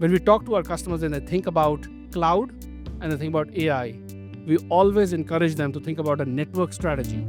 When we talk to our customers and they think about cloud and they think about AI, we always encourage them to think about a network strategy.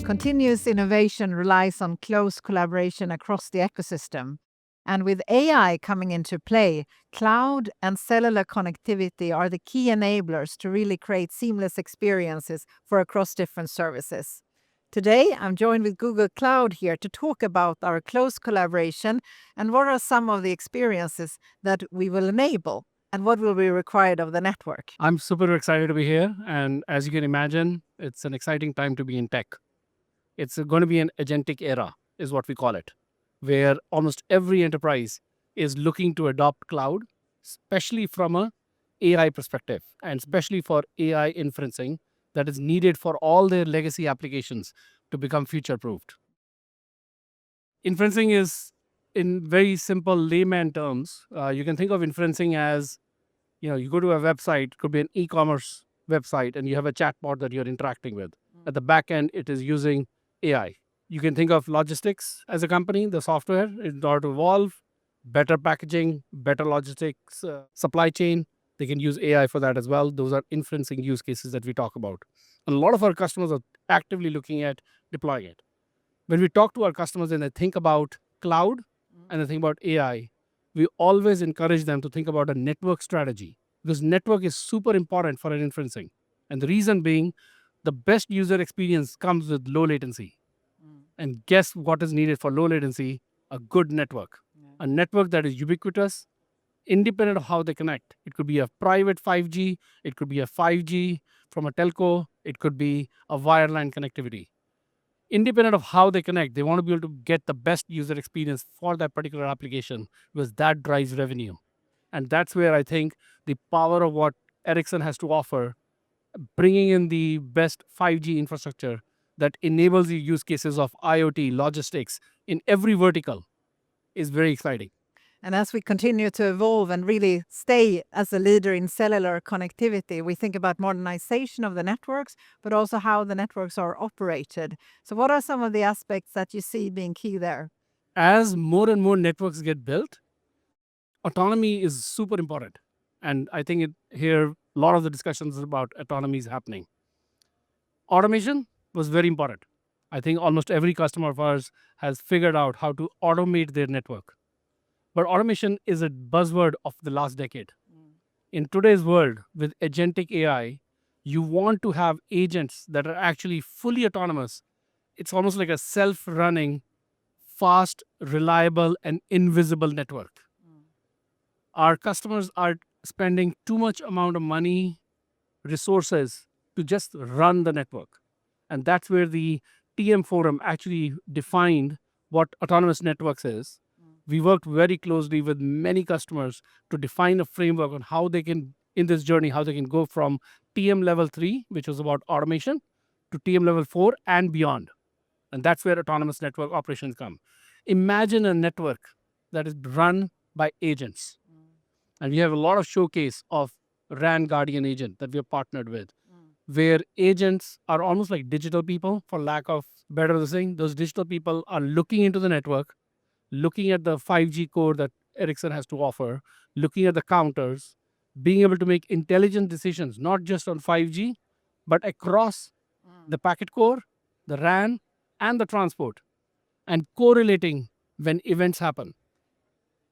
Continuous innovation relies on close collaboration across the ecosystem. And with AI coming into play, cloud and cellular connectivity are the key enablers to really create seamless experiences for across different services. Today, I'm joined with Google Cloud here to talk about our close collaboration and what are some of the experiences that we will enable and what will be required of the network. I'm super excited to be here. And as you can imagine, it's an exciting time to be in tech. It's going to be an agentic era, is what we call it, where almost every enterprise is looking to adopt cloud, especially from a AI perspective, and especially for AI inferencing that is needed for all their legacy applications to become future-proofed. Inferencing is, in very simple layman terms, you can think of inferencing as, you go to a website, it could be an e-commerce website, and you have a chatbot that you're interacting with. At the back end, it is using AI. You can think of logistics as a company, the software, in order to evolve, better packaging, better logistics, supply chain. They can use AI for that as well. Those are inferencing use cases that we talk about. And a lot of our customers are actively looking at deploying it. When we talk to our customers and they think about cloud and they think about AI, we always encourage them to think about a network strategy, because network is super important for an inferencing. And the reason being, the best user experience comes with low latency. And guess what is needed for low latency? A good network. A network that is ubiquitous, independent of how they connect. It could be a private 5G, it could be a 5G from a telco, it could be a wireline connectivity. Independent of how they connect, they want to be able to get the best user experience for that particular application, because that drives revenue. And that's where I think the power of what Ericsson has to offer, bringing in the best 5G infrastructure that enables the use cases of IoT, logistics in every vertical, is very exciting. And as we continue to evolve and really stay as a leader in cellular connectivity, we think about modernization of the networks, but also how the networks are operated. So what are some of the aspects that you see being key there? As more and more networks get built, autonomy is super important. And I think here, a lot of the discussions about autonomy is happening. Automation was very important. I think almost every customer of ours has figured out how to automate their network. But automation is a buzzword of the last decade. In today's world, with agentic AI, you want to have agents that are actually fully autonomous. It's almost like a self-running, fast, reliable, and invisible network. Our customers are spending too much amount of money, resources to just run the network. And that's where the TM forum actually defined what autonomous networks is. We worked very closely with many customers to define a framework on how they can, in this journey, how they can go from TM level 3, which was about automation, to TM level 4 and beyond. And that's where autonomous network operations come. Imagine a network that is run by agents. And we have a lot of showcase of RAN Guardian agent that we have partnered with, where agents are almost like digital people, for lack of better saying. Those digital people are looking into the network, looking at the 5G core that Ericsson has to offer, looking at the counters, being able to make intelligent decisions, not just on 5G, but across the packet core, the RAN, and the transport, and correlating when events happen.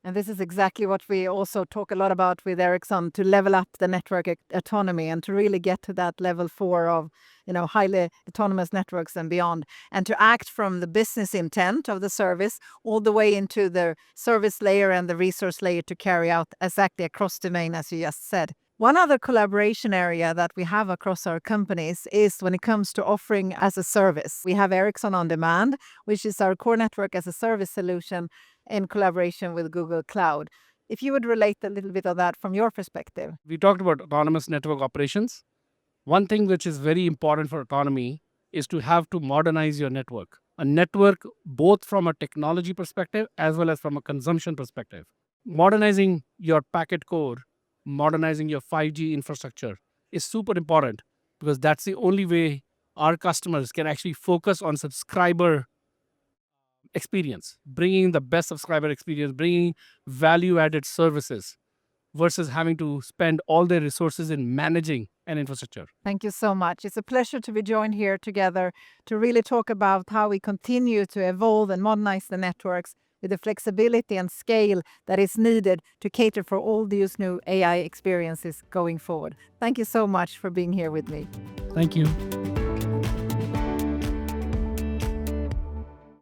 And this is exactly what we also talk a lot about with Ericsson, to level up the network autonomy and to really get to that level 4 of, highly autonomous networks and beyond, and to act from the business intent of the service all the way into the service layer and the resource layer to carry out exactly across domain, as you just said. One other collaboration area that we have across our companies is when it comes to offering as a service. We have Ericsson On Demand, which is our core network as a service solution in collaboration with Google Cloud. If you would relate a little bit of that from your perspective. We talked about autonomous network operations. One thing which is very important for autonomy is to have to modernize your network. A network, both from a technology perspective as well as from a consumption perspective. Modernizing your packet core, modernizing your 5G infrastructure is super important, because that's the only way our customers can actually focus on subscriber experience, bringing the best subscriber experience, bringing value-added services versus having to spend all their resources in managing an infrastructure. Thank you so much. It's a pleasure to be joined here together to really talk about how we continue to evolve and modernize the networks with the flexibility and scale that is needed to cater for all these new AI experiences going forward. Thank you so much for being here with me. Thank you.